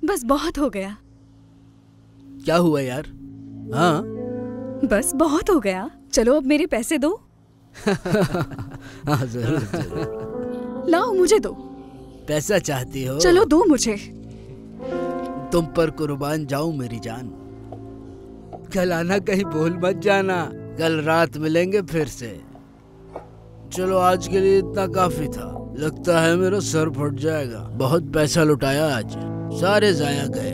बस बहुत हो गया। क्या हुआ यार? हाँ। बस बहुत हो गया, चलो अब मेरे पैसे दो। हाँ जरूर जरूर। लाओ मुझे दो। पैसा चाहती हो? चलो दो मुझे। तुम पर कुर्बान जाऊं मेरी जान। कल आना, कहीं भूल मत जाना। कल रात मिलेंगे फिर से। चलो आज के लिए इतना काफी था। लगता है मेरा सर फट जाएगा। बहुत पैसा लुटाया आज, सारे जाया गए।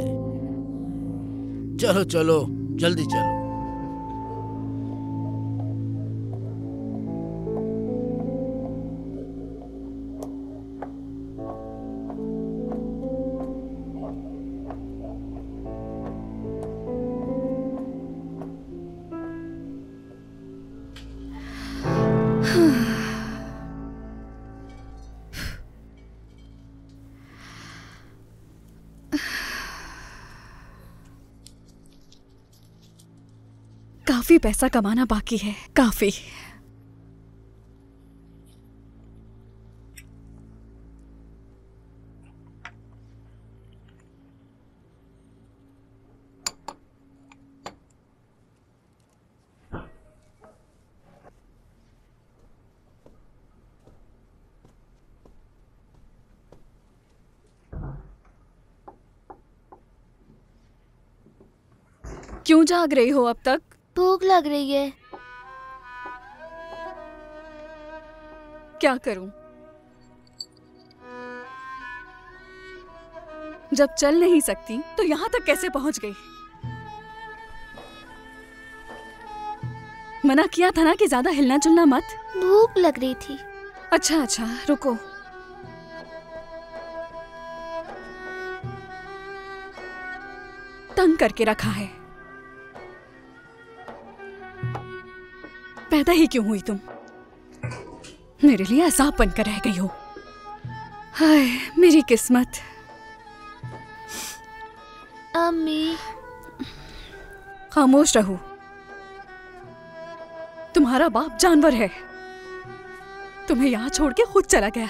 चलो चलो जल्दी चलो। काफी पैसा कमाना बाकी है, काफी। क्यों जाग रही हो अब तक? भूख लग रही है। क्या करूं? जब चल नहीं सकती तो यहाँ तक कैसे पहुंच गई? मना किया था ना कि ज्यादा हिलना जुलना मत। भूख लग रही थी। अच्छा अच्छा रुको। तंग करके रखा है। पैदा ही क्यों हुई तुम? मेरे लिए अज़ाब बनकर रह गई हो। हाय मेरी किस्मत। अम्मी। खामोश रहो। तुम्हारा बाप जानवर है, तुम्हें यहाँ छोड़ के खुद चला गया।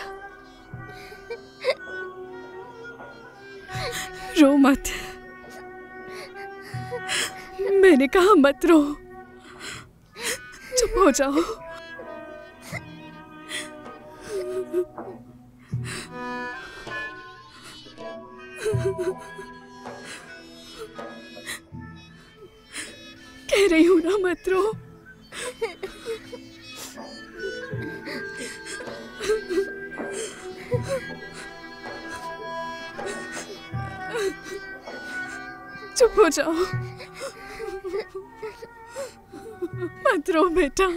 रो मत। मैंने कहा मत रो। चुप हो जाओ। कह रही हूं ना मत रो। चुप हो जाओ। मत रो बेटा।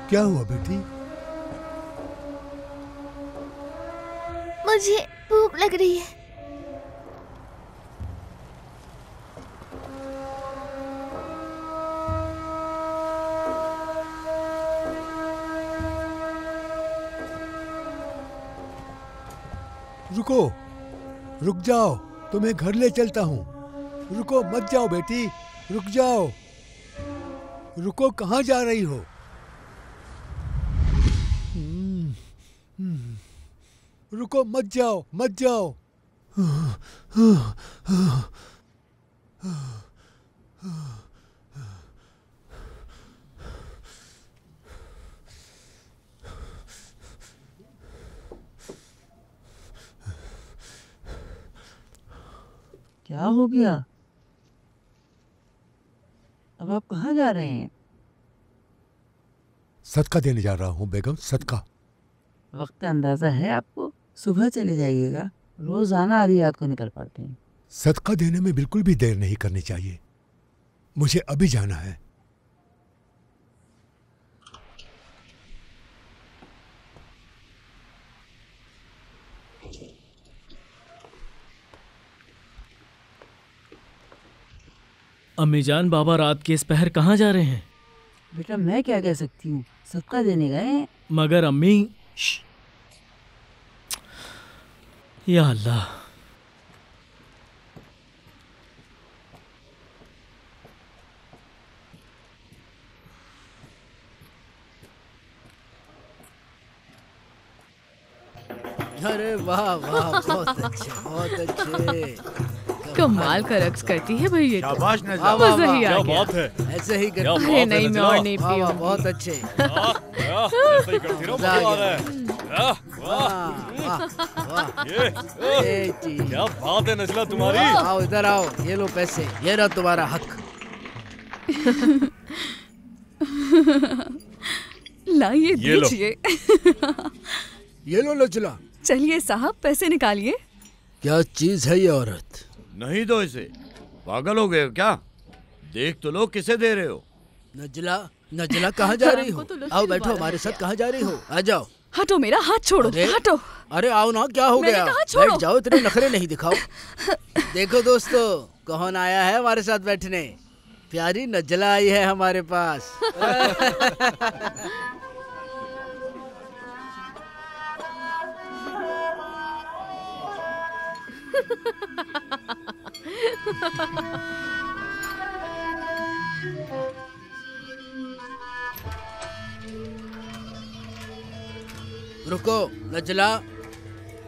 क्या हुआ बेटी? मुझे भूख लग रही है। रुको, रुक जाओ, तुम्हें घर ले चलता हूँ। रुको मत जाओ बेटी, रुक जाओ। रुको, कहाँ जा रही हो? रुको मत जाओ, मत जाओ। क्या हो गया? अब आप कहाँ जा रहे हैं? सदका देने जा रहा हूँ बेगम, सदका। वक्त अंदाजा है आपको? सुबह चले जाइएगा, रोजाना आधी रात को निकल पड़ते हैं। सदका देने में बिल्कुल भी देर नहीं करनी चाहिए। मुझे अभी जाना है। अम्मी जान, बाबा रात के इस पहर कहाँ जा रहे हैं? बेटा मैं क्या कह सकती हूँ, सदका देने गए हैं। मगर अम्मी, या अल्लाह, अरे वाह वाह, बहुत अच्छे बहुत अच्छे। कमाल का रक्स करती है भाई ये तो। शाबाश नजला, वाह, वाह, मजा ही वाह, आ क्या गया। बात है। ऐसे ही क्या कर। बात अरे है नहीं, मैं नजला। और नहीं वाह वाह, पीऊंगी। बहुत अच्छे। ऐसे ही करती रहो, मजा आ मजा आ रहा गया। है। वाह, वाह वाह, ये ये चीज। क्या बात है नजला तुम्हारी। आओ इधर आओ, ये लो पैसे, ये रहा तुम्हारा हक। लाइए, ये लो। दीजिए। ये लो नजला। चलिए साहब, पैसे निकालिए। क्या चीज है ये औरत? नहीं दो इसे, पागल हो गए हो क्या? देख तो लो किसे दे रहे हो। नजला, नजला कहाँ जा रही हो? हमको तो लुत्फ आओ ही बैठो, उबाला हमारे है साथ क्या? कहाँ जा रही हो? आ जाओ। हटो, मेरा हाथ छोड़ो, अरे, हटो। अरे आओ ना, क्या हो मैंने गया? कहा छोड़ो। बैठ जाओ, इतने नखरे नहीं दिखाओ। देखो दोस्तों, कौन आया है हमारे साथ बैठने। प्यारी नजला आई है हमारे पास। रुको नजला,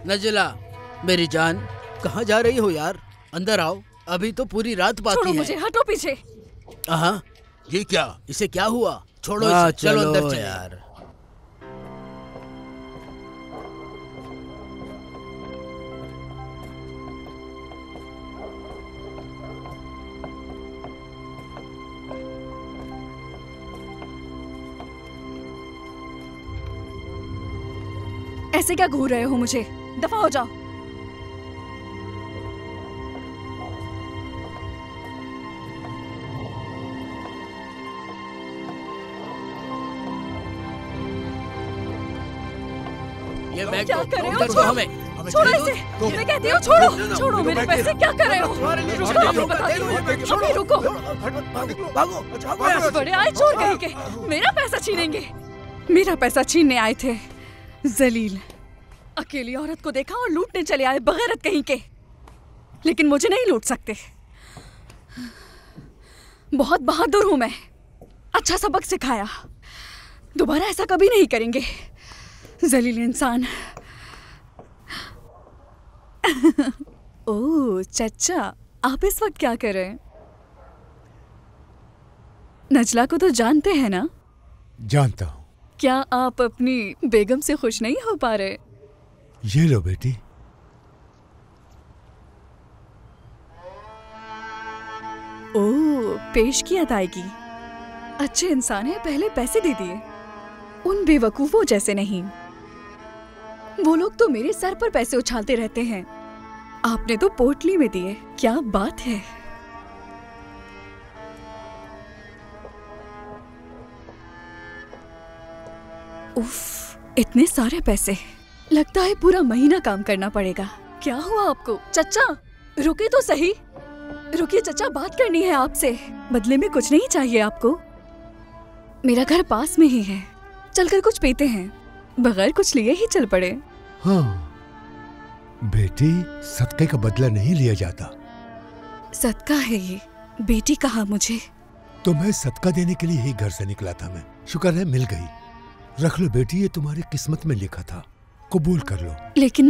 नजला मेरी जान, कहाँ जा रही हो यार? अंदर आओ, अभी तो पूरी रात छोड़ो बाकी मुझे, है। हटो पीछे। हाँ, ये क्या? इसे क्या हुआ? छोड़ो इसे, चलो अंदर चलो यार। ऐसे क्या घूर रहे हो मुझे? दफा हो जाओ। ये बैग क्या दो, कर रहे हो? उधर दो छोड़ो। हमें। छोड़ो इसे, मैं कहती हूँ छोड़ो, छोड़ो मेरे पैसे। क्या कर रहे हो? रुको, अभी बताती हूँ। अभी रुको। भागो, बड़े आए चोर कहीं के, मेरा पैसा छीनेंगे। मेरा पैसा छीनने आए थे जलील। अकेली औरत को देखा और लूटने चले आए, बगैरत कहीं के। लेकिन मुझे नहीं लूट सकते। बहुत बहादुर हूं मैं। अच्छा सबक सिखाया, दोबारा ऐसा कभी नहीं करेंगे। जलील इंसान। ओह चचा, आप इस वक्त क्या कर रहे हैं? नजला को तो जानते हैं ना? जानता हूँ। क्या आप अपनी बेगम से खुश नहीं हो पा रहे? ये लो बेटी। ओह, पेश की अदायगी। अच्छे इंसान है, पहले पैसे दे दिए। उन बेवकूफों जैसे नहीं। वो लोग तो मेरे सर पर पैसे उछालते रहते हैं, आपने तो पोटली में दिए। क्या बात है। उफ, इतने सारे पैसे। लगता है पूरा महीना काम करना पड़ेगा। क्या हुआ आपको? चचा रुकिए तो सही। रुकिए चचा, बात करनी है आपसे। बदले में कुछ नहीं चाहिए आपको? मेरा घर पास में ही है, चलकर कुछ पीते हैं। बगैर कुछ लिए ही चल पड़े। हाँ बेटी, सदके का बदला नहीं लिया जाता। सदका है ये, बेटी कहा मुझे। तो मैं सदका देने के लिए ही घर से निकला था। मैं शुक्र है मिल गई। रख लो बेटी, ये तुम्हारी किस्मत में लिखा था, कबूल कर लो। लेकिन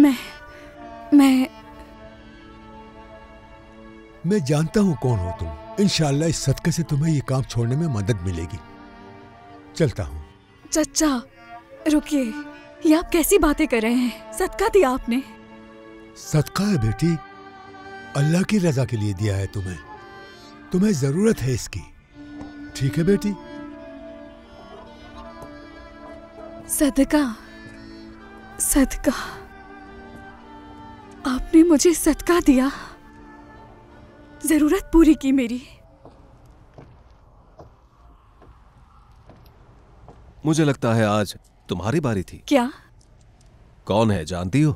मैं जानता हूँ कौन हो तुम। इंशाअल्लाह इस सदके से तुम्हें ये काम छोड़ने में मदद मिलेगी। चलता हूँ। चचा रुकिए, ये आप कैसी बातें कर रहे हैं? सदका दिया आपने। सदका है बेटी, अल्लाह की रजा के लिए दिया है तुम्हें। तुम्हें जरूरत है इसकी, ठीक है बेटी? सदका, सदका। आपने मुझे सदका दिया, जरूरत पूरी की मेरी। मुझे लगता है आज तुम्हारी बारी थी। क्या? कौन है जानती हो?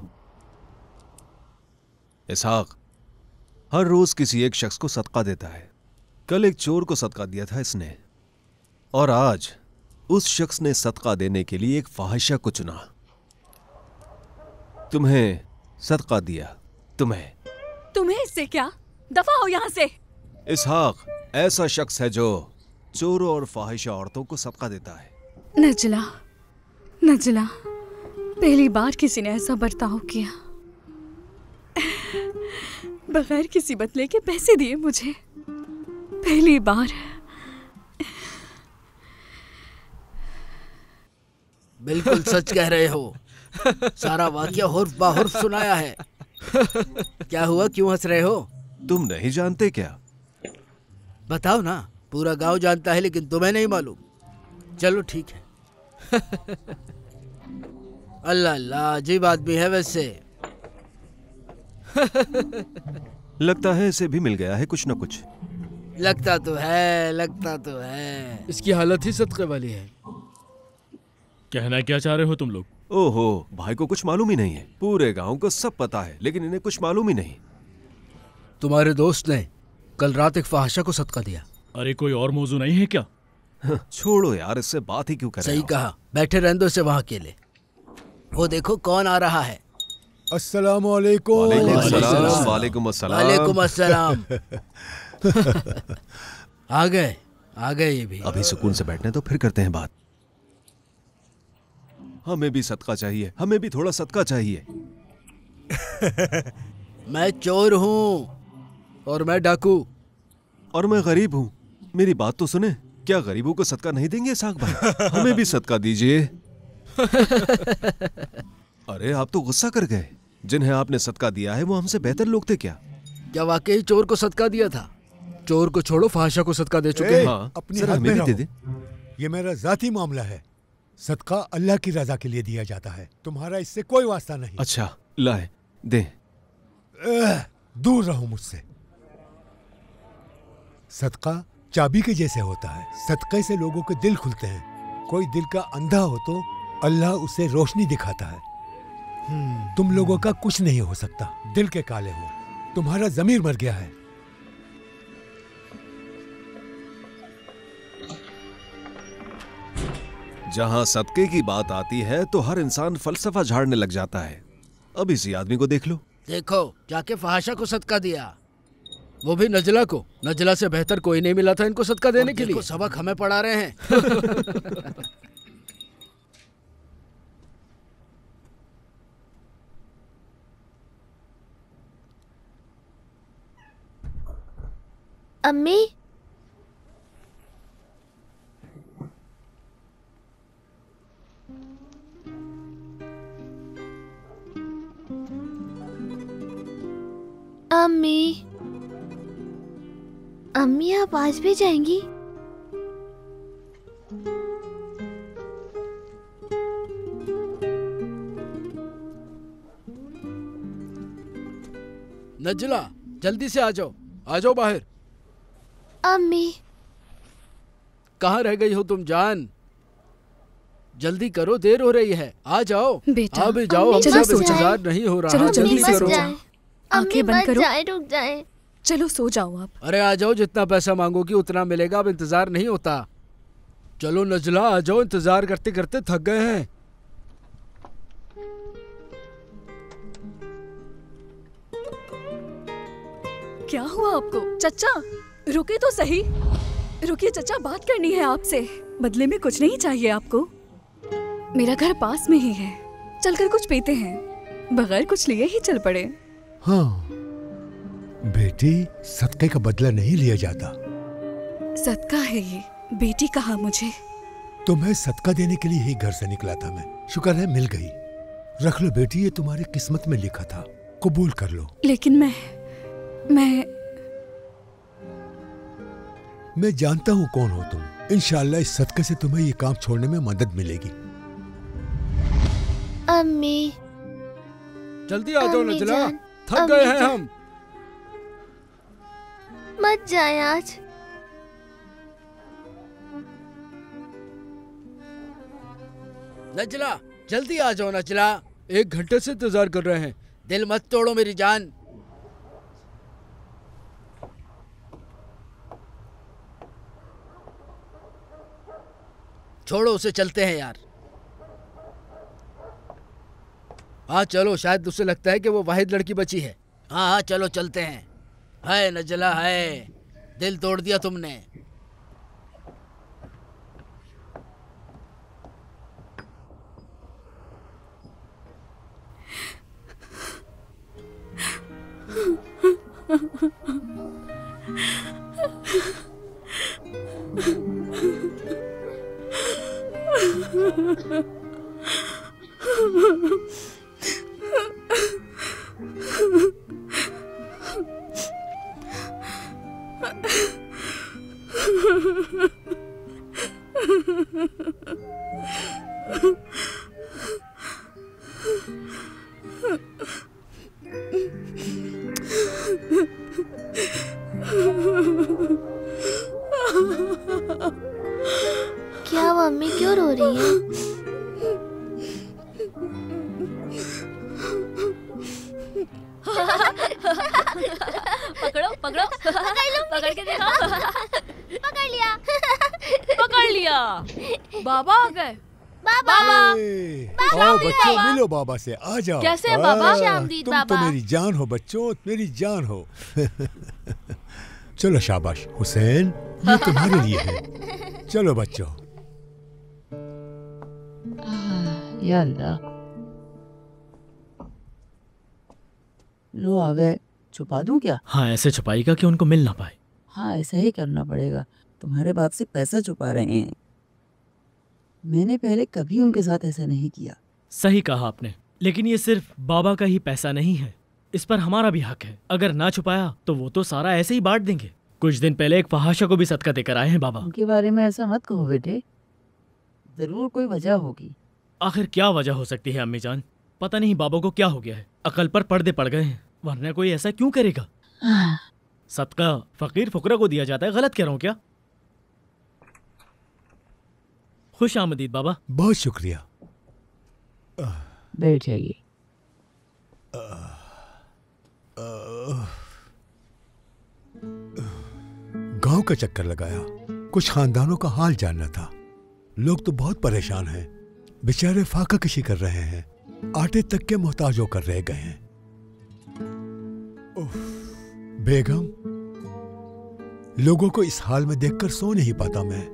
इसहाक हर रोज किसी एक शख्स को सदका देता है। कल एक चोर को सदका दिया था इसने, और आज उस शख्स ने सदका देने के लिए एक फाहिशा को चुना। तुम्हें सदका दिया। तुम्हें इससे क्या? दफा हो यहां से। इसहाक ऐसा शख्स है जो चोरों और फाहिशा औरतों को सदका देता है। नजला, नजला, पहली बार किसी ने ऐसा बर्ताव किया, बगैर किसी बदले के पैसे दिए मुझे। पहली बार। बिल्कुल सच कह रहे हो। सारा वाकया हुर्फ बाहुर्फ सुनाया है। क्या हुआ, क्यों हंस रहे हो? तुम नहीं जानते क्या? बताओ ना। पूरा गांव जानता है लेकिन तुम्हें नहीं मालूम। चलो ठीक है। अल्लाह अल्लाह, अजीब आदमी है वैसे। लगता है इसे भी मिल गया है कुछ न कुछ। लगता तो है। इसकी हालत ही सदके वाली है। कहना क्या चाह रहे हो तुम लोग? ओहो, भाई को कुछ मालूम ही नहीं है। पूरे गांव को सब पता है लेकिन इन्हें कुछ मालूम ही नहीं। तुम्हारे दोस्त ने कल रात एक फहाशा को सदका दिया। अरे कोई और मौजू नहीं है क्या? छोड़ो यार, इससे बात ही क्यों कर रहे हो? सही कहा, बैठे रहने दो से वहां अकेले। वो देखो कौन आ रहा है। अस्सलामु अलैकुम। वालेकुम अस्सलाम। वालेकुम अस्सलाम। आ गए ये भी। अभी सुकून से बैठने तो फिर करते हैं बात। हमें भी सदका चाहिए, हमें भी थोड़ा सदका चाहिए। मैं चोर हूँ और मैं डाकू और मैं गरीब हूँ। मेरी बात तो सुने, क्या गरीबों को सदका नहीं देंगे इसहाक भाई? हमें भी सदका दीजिए। अरे आप तो गुस्सा कर गए। जिन्हें आपने सदका दिया है वो हमसे बेहतर लोग थे क्या? क्या वाकई चोर को सदका दिया था? चोर को छोड़ो, फहाशा को सदका दे चुके हैं। हाँ, अपनी जरा हद हमें में भी दे रहो। दे। ये मेरा जाती मामला है। सदका अल्लाह की रजा के लिए दिया जाता है, तुम्हारा इससे कोई वास्ता नहीं। अच्छा लाए दे। दूर रहो मुझसे। सदका चाबी के जैसे होता है। सदक़े से लोगों के दिल खुलते हैं। कोई दिल का अंधा हो तो अल्लाह उसे रोशनी दिखाता है। तुम लोगों का कुछ नहीं हो सकता, दिल के काले हो। तुम्हारा ज़मीर मर गया है। जहां सदके की बात आती है तो हर इंसान फलसफा झाड़ने लग जाता है। अब इसी आदमी को देख लो। देखो, जाके फहाशा को सदका दिया, वो भी नजला को। नजला से बेहतर कोई नहीं मिला था इनको सदका देने के लिए। सबक हमें पढ़ा रहे हैं। अम्मी, अम्मी, अम्मी आप आज भी जाएंगी? नजला, जल्दी से आ जाओ बाहर। अम्मी, कहाँ रह गई हो तुम जान? जल्दी करो, देर हो रही है। आ जाओ बेटा। आ भी जाओ, अम्मी, हमसे मत अब जाए। इंतजार नहीं हो रहा। चलो, जल्दी जल्दी से करो। सो जाओ। आंखें बंद करो। रुक जाए। चलो सो जाओ आप। अरे आ जाओ, जितना पैसा मांगोगी उतना मिलेगा। अब इंतजार नहीं होता। चलो नजला, आ जाओ, इंतजार करते करते थक गए हैं। क्या हुआ आपको? चचा रुके तो सही। रुकिए चचा, बात करनी है आपसे। बदले में कुछ नहीं चाहिए आपको। मेरा घर पास में ही है, चलकर कुछ पीते हैं। बगैर कुछ लिए ही चल पड़े। हाँ बेटी, सदके का बदला नहीं लिया जाता। सदका है ये, बेटी कहा मुझे। तुम्हें सदका देने के लिए ही घर से निकला था मैं। शुक्र है मिल गई। रख लो बेटी, ये तुम्हारी किस्मत में लिखा था, कबूल कर लो। लेकिन मैं जानता हूँ कौन हो तुम। इंशाअल्लाह इस सदके से तुम्हें ये काम छोड़ने में मदद मिलेगी। अम्मी, जल्दी आ जाओ अम्मी नजला। जान। थक गए हैं हम। मत जाए आज। नजला जल्दी आ जाओ नजला। 1 घंटे से इंतजार कर रहे हैं। दिल मत तोड़ो मेरी जान। छोड़ो उसे, चलते हैं यार। हाँ चलो, शायद उसे लगता है कि वो वाहिद लड़की बची है। हाँ हाँ चलो चलते हैं। है नजला है, दिल तोड़ दिया तुमने। क्या मम्मी क्यों रो रही है? पकड़ो पकड़ो पकड़ के देखो। पकड़ लिया। पकड़ लिया। बाबा आ गए। बाबा आओ बच्चों, मिलो बाबा से। आ जाओ। कैसे है बाबा? शामदीद तुम तो बाबा। मेरी जान हो बच्चों, मेरी जान हो। चलो शाबाश हुसैन, ये तुम्हारे लिए है। चलो बच्चों। या अल्लाह, लो आ गए। छुपा दूं क्या? हाँ, ऐसे छुपाएगा कि उनको मिल ना पाए। हाँ, ऐसा ही करना पड़ेगा। तुम्हारे बाप से पैसा छुपा रहे हैं। मैंने पहले कभी उनके साथ ऐसा नहीं किया। सही कहा आपने, लेकिन ये सिर्फ बाबा का ही पैसा नहीं है, इस पर हमारा भी हक है। अगर ना छुपाया तो वो तो सारा ऐसे ही बांट देंगे। कुछ दिन पहले एक फहाशा को भी सदका देकर आए हैं बाबा। उनके बारे में ऐसा मत कहो बेटे, जरूर कोई वजह होगी। आखिर क्या वजह हो सकती है अम्मी जान? पता नहीं बाबा को क्या हो गया है, अकल पर पर्दे पड़ गए हैं, वरना कोई ऐसा क्यों करेगा? सदका फकीर फुकरा को दिया जाता है, गलत कह रहा हूँ क्या? खुश आमदीद बाबा। बहुत शुक्रिया। बैठ जाइए। गांव का चक्कर लगाया, कुछ खानदानों का हाल जानना था। लोग तो बहुत परेशान हैं, बेचारे फाका कशी कर रहे हैं, आटे तक के मोहताज होकर रह गए हैं। बेगम, लोगों को इस हाल में देखकर सो नहीं पाता मैं,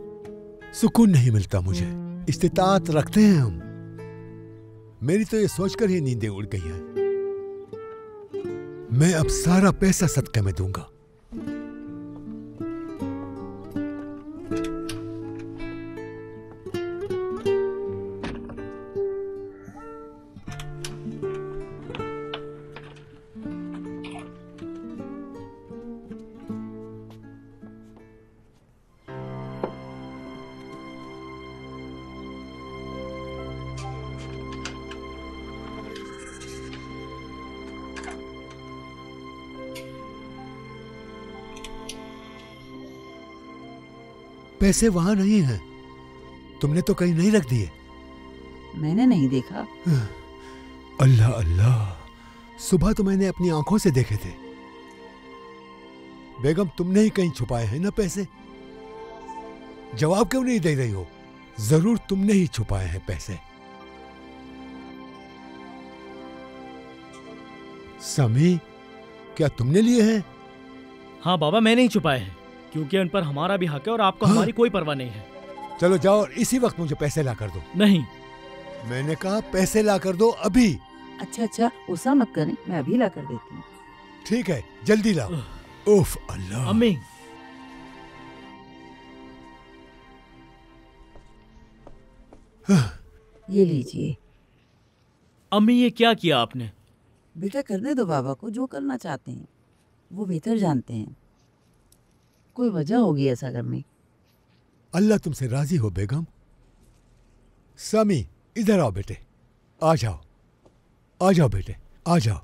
सुकून नहीं मिलता मुझे। इस्तिताअत रखते हैं हम। मेरी तो ये सोचकर ही नींदें उड़ गई हैं। मैं अब सारा पैसा सदके में दूंगा। पैसे वहां नहीं हैं। तुमने तो कहीं नहीं रख दिए? मैंने नहीं देखा। अल्लाह अल्लाह, सुबह तो मैंने अपनी आंखों से देखे थे। बेगम, तुमने ही कहीं छुपाए हैं ना पैसे? जवाब क्यों नहीं दे रही हो? जरूर तुमने ही छुपाए हैं पैसे। समी, क्या तुमने लिए हैं? हाँ बाबा, मैंने ही छुपाए हैं, क्योंकि उन पर हमारा भी हक है और आपको हमारी कोई परवाह नहीं है। चलो जाओ और इसी वक्त मुझे पैसे ला कर दो। नहीं, मैंने कहा पैसे ला कर दो अभी। अच्छा अच्छा, गुस्सा मत करें, मैं अभी ला कर देती हूँ। ठीक है, जल्दी लाओ। उफ अल्लाह। अम्मी, ये लीजिए। अम्मी ये क्या किया आपने? बेटा करने दो बाबा को, जो करना चाहते हैं वो बेहतर जानते हैं। कोई वजह होगी ऐसा करने। अल्लाह तुमसे राजी हो बेगम। समी, इधर आओ बेटे, आ जाओ, आ जाओ बेटे, आ जाओ।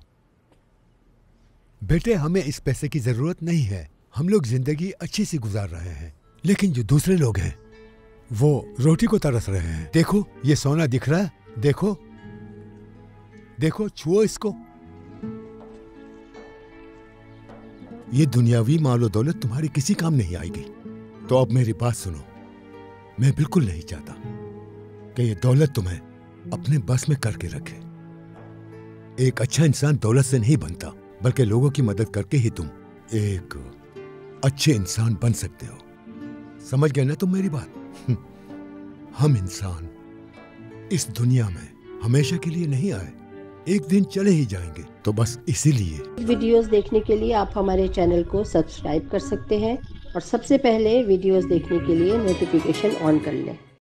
बेटे, हमें इस पैसे की जरूरत नहीं है। हम लोग जिंदगी अच्छी सी गुजार रहे हैं, लेकिन जो दूसरे लोग हैं वो रोटी को तरस रहे हैं। देखो, ये सोना दिख रहा है, देखो देखो, छुओ इसको। ये दुनियावी मालो दौलत तुम्हारी किसी काम नहीं आएगी। तो अब मेरी बात सुनो, मैं बिल्कुल नहीं चाहता कि ये दौलत तुम्हें अपने बस में करके रखे। एक अच्छा इंसान दौलत से नहीं बनता, बल्कि लोगों की मदद करके ही तुम एक अच्छे इंसान बन सकते हो। समझ गए ना तुम मेरी बात? हम इंसान इस दुनिया में हमेशा के लिए नहीं आए, एक दिन चले ही जाएंगे। तो बस इसीलिए वीडियोस देखने के लिए आप हमारे चैनल को सब्सक्राइब कर सकते हैं और सबसे पहले वीडियोस देखने के लिए नोटिफिकेशन ऑन कर लें।